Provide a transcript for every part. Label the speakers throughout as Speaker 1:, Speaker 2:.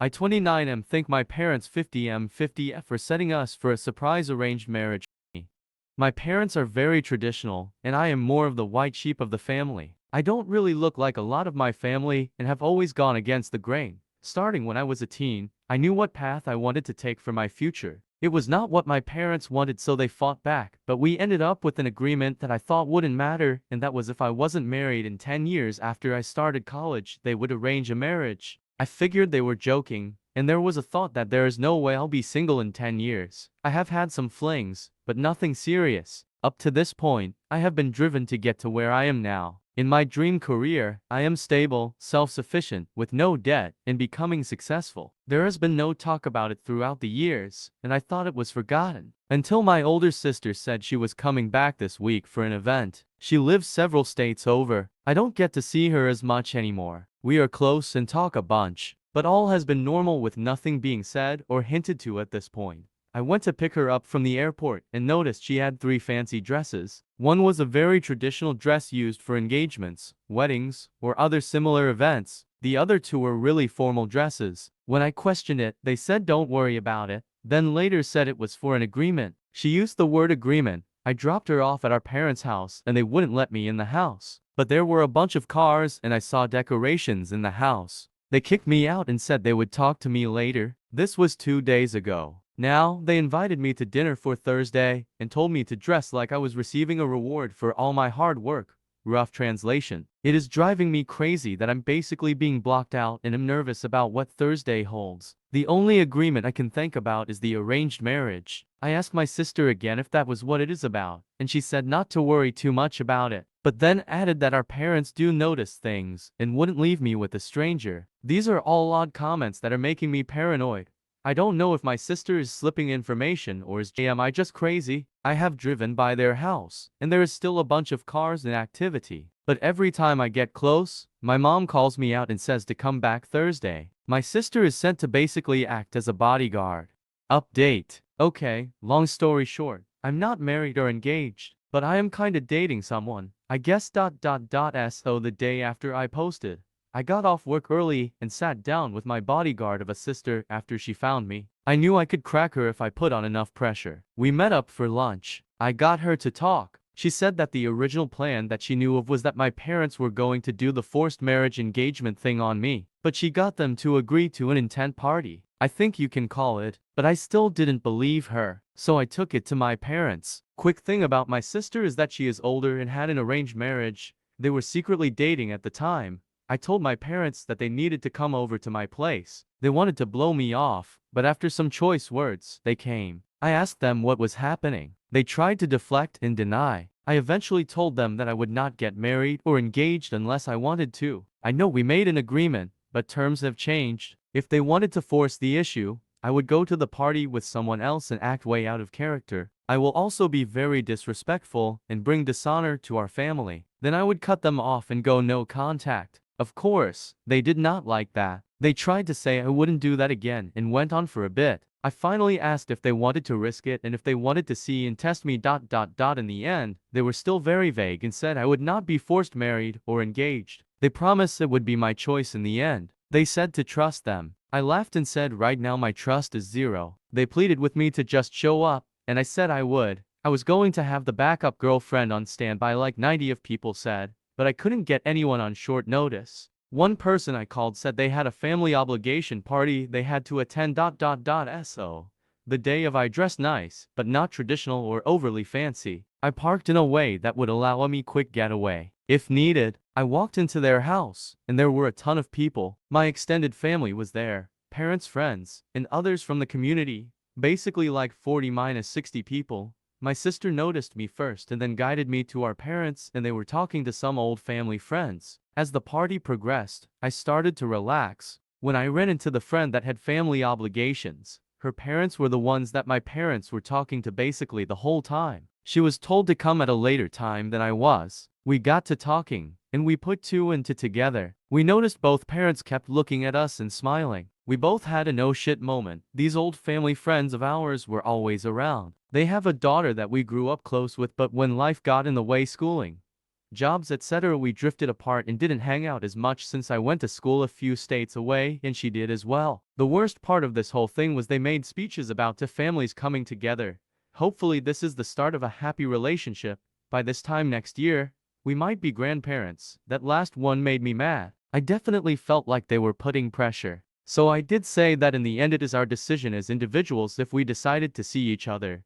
Speaker 1: I 29 thank my parents 50 for setting us for a surprise arranged marriage. My parents are very traditional, and I am more of the white sheep of the family. I don't really look like a lot of my family and have always gone against the grain. Starting when I was a teen, I knew what path I wanted to take for my future. It was not what my parents wanted, so they fought back, but we ended up with an agreement that I thought wouldn't matter, and that was if I wasn't married in 10 years after I started college, they would arrange a marriage. I figured they were joking, and there was a thought that there is no way I'll be single in 10 years. I have had some flings, but nothing serious. Up to this point, I have been driven to get to where I am now. In my dream career, I am stable, self-sufficient, with no debt, and becoming successful. There has been no talk about it throughout the years, and I thought it was forgotten. Until my older sister said she was coming back this week for an event. She lives several states over. I don't get to see her as much anymore. We are close and talk a bunch, but all has been normal with nothing being said or hinted to at this point. I went to pick her up from the airport and noticed she had 3 fancy dresses. One was a very traditional dress used for engagements, weddings, or other similar events. The other 2 were really formal dresses. When I questioned it, they said don't worry about it, then later said it was for an agreement. She used the word agreement. I dropped her off at our parents' house and they wouldn't let me in the house. But there were a bunch of cars and I saw decorations in the house. They kicked me out and said they would talk to me later. This was 2 days ago. Now, they invited me to dinner for Thursday and told me to dress like I was receiving a reward for all my hard work. Rough translation. It is driving me crazy that I'm basically being blocked out and am nervous about what Thursday holds. The only agreement I can think about is the arranged marriage. I asked my sister again if that was what it is about, and she said not to worry too much about it, but then added that our parents do notice things and wouldn't leave me with a stranger. These are all odd comments that are making me paranoid. I don't know if my sister is slipping information or am I just crazy? I have driven by their house, and there is still a bunch of cars in activity. But every time I get close, my mom calls me out and says to come back Thursday. My sister is sent to basically act as a bodyguard. Update. Okay, long story short, I'm not married or engaged, but I am kinda dating someone. I guess so the day after I posted. I got off work early and sat down with my bodyguard of a sister after she found me. I knew I could crack her if I put on enough pressure. We met up for lunch. I got her to talk. She said that the original plan that she knew of was that my parents were going to do the forced marriage engagement thing on me, but she got them to agree to an intent party. I think you can call it, but I still didn't believe her, so I took it to my parents. Quick thing about my sister is that she is older and had an arranged marriage. They were secretly dating at the time. I told my parents that they needed to come over to my place. They wanted to blow me off, but after some choice words, they came. I asked them what was happening. They tried to deflect and deny. I eventually told them that I would not get married or engaged unless I wanted to. I know we made an agreement, but terms have changed. If they wanted to force the issue, I would go to the party with someone else and act way out of character. I will also be very disrespectful and bring dishonor to our family. Then I would cut them off and go no contact. Of course, they did not like that. They tried to say I wouldn't do that again and went on for a bit. I finally asked if they wanted to risk it and if they wanted to see and test me. In the end, they were still very vague and said I would not be forced married or engaged. They promised it would be my choice in the end. They said to trust them. I laughed and said right now my trust is zero. They pleaded with me to just show up, and I said I would. I was going to have the backup girlfriend on standby like 90 of people said, but I couldn't get anyone on short notice. One person I called said they had a family obligation party they had to attend. So the day of I dressed nice, but not traditional or overly fancy. I parked in a way that would allow me quick getaway. If needed, I walked into their house, and there were a ton of people. My extended family was there, parents, friends, and others from the community, basically like 40-60 people. My sister noticed me first and then guided me to our parents, and they were talking to some old family friends. As the party progressed, I started to relax. When I ran into the friend that had family obligations, her parents were the ones that my parents were talking to basically the whole time. She was told to come at a later time than I was. We got to talking, and we put 2 and 2 together. We noticed both parents kept looking at us and smiling. We both had a no shit moment. These old family friends of ours were always around. They have a daughter that we grew up close with, but when life got in the way, schooling, jobs, etc. We drifted apart and didn't hang out as much since I went to school a few states away and she did as well. The worst part of this whole thing was they made speeches about two families coming together. Hopefully this is the start of a happy relationship. By this time next year, we might be grandparents. That last one made me mad. I definitely felt like they were putting pressure. So I did say that in the end it is our decision as individuals if we decided to see each other,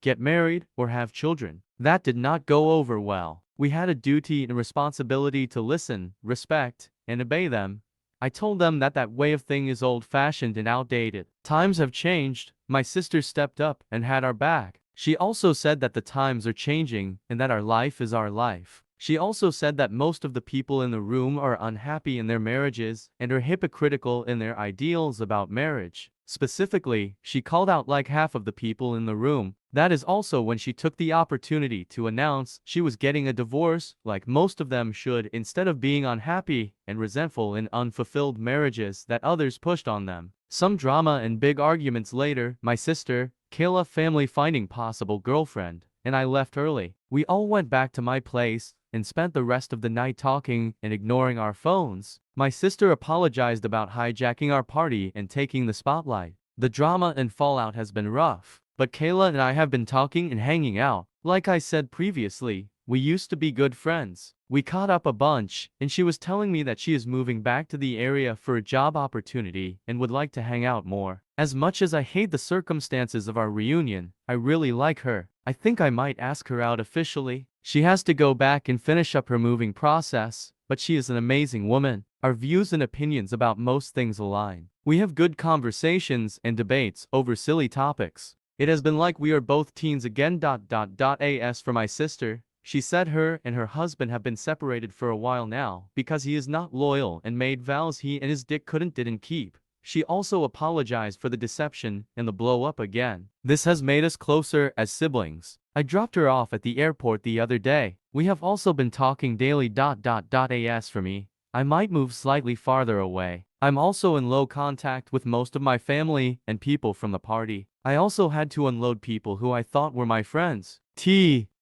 Speaker 1: get married, or have children. That did not go over well. We had a duty and responsibility to listen, respect, and obey them. I told them that that way of thing is old-fashioned and outdated. Times have changed. My sister stepped up and had our back. She also said that the times are changing and that our life is our life. She also said that most of the people in the room are unhappy in their marriages and are hypocritical in their ideals about marriage. Specifically, she called out like half of the people in the room. That is also when she took the opportunity to announce she was getting a divorce, like most of them should, instead of being unhappy and resentful in unfulfilled marriages that others pushed on them. Some drama and big arguments later, my sister, Kayla, family finding possible girlfriend, and I left early. We all went back to my place and spent the rest of the night talking and ignoring our phones. My sister apologized about hijacking our party and taking the spotlight. The drama and fallout has been rough, but Kayla and I have been talking and hanging out. Like I said previously, we used to be good friends. We caught up a bunch, and she was telling me that she is moving back to the area for a job opportunity and would like to hang out more. As much as I hate the circumstances of our reunion, I really like her. I think I might ask her out officially. She has to go back and finish up her moving process, but she is an amazing woman. Our views and opinions about most things align. We have good conversations and debates over silly topics. It has been like we are both teens again. As for my sister, she said her and her husband have been separated for a while now because he is not loyal and made vows he and his dick didn't keep. She also apologized for the deception and the blow up again. This has made us closer as siblings. I dropped her off at the airport the other day. We have also been talking daily. As for me, I might move slightly farther away. I'm also in low contact with most of my family and people from the party. I also had to unload people who I thought were my friends.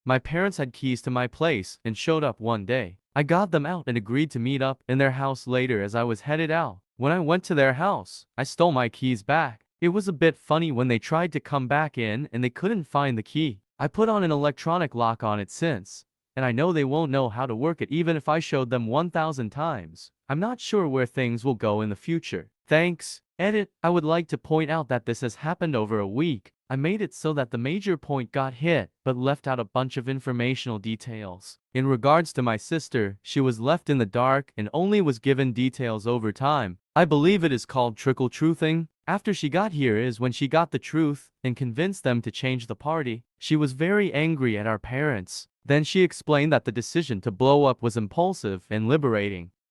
Speaker 1: My parents had keys to my place and showed up one day. I got them out and agreed to meet up in their house later as I was headed out. When I went to their house, I stole my keys back. It was a bit funny when they tried to come back in and they couldn't find the key. I put on an electronic lock on it since, and I know they won't know how to work it even if I showed them 1,000 times. I'm not sure where things will go in the future. Thanks. Edit. I would like to point out that this has happened over a week. I made it so that the major point got hit, but left out a bunch of informational details. In regards to my sister, she was left in the dark and only was given details over time. I believe it is called trickle truthing. After she got here is when she got the truth and convinced them to change the party. She was very angry at our parents. Then she explained that the decision to blow up was impulsive and liberating.